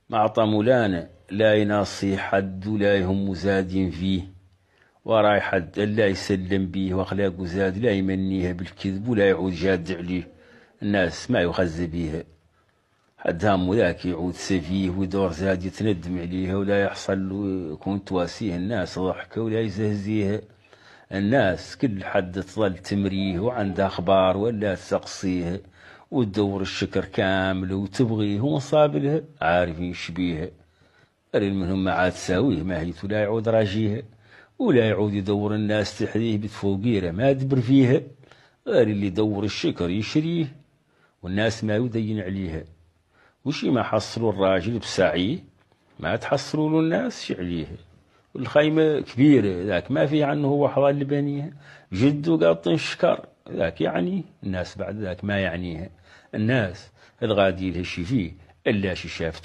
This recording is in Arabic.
ما عطى مولانا لا يناصي حد ولا يهم زاد فيه، وراي حد لا يسلم بيه، واخلاقه زاد لا يمنيه بالكذب ولا يعود جاد عليه. الناس ما يخزى بيها، حد هم ذاك يعود سفيه ودور زاد يتندم عليها، ولا يحصل له يكون تواسيه. الناس ضحكة ولا يزهزيها، الناس كل حد تظل تمريه وعنده أخبار ولا تسقسيه، وتدور الشكر كامل وتبغيه ومصابلها عارفين شبيها. أري منهم ما عاد تساويه ماهيت ولا يعود راجيها، ولا يعود يدور الناس تحذيه بتفوقيره ما دبر فيها. غير اللي يدور الشكر يشريه، والناس ما يدين عليها. وشي ما حصلوا الراجل بسعيه، ما تحصلوا له الناس شعليه. والخيمة كبيرة ذاك ما في عنه هو حضر اللي بنيها، جده قاطن شكر ذاك يعني الناس بعد ذاك ما يعنيها. الناس الغادي لها شي فيه إلا شي شافته.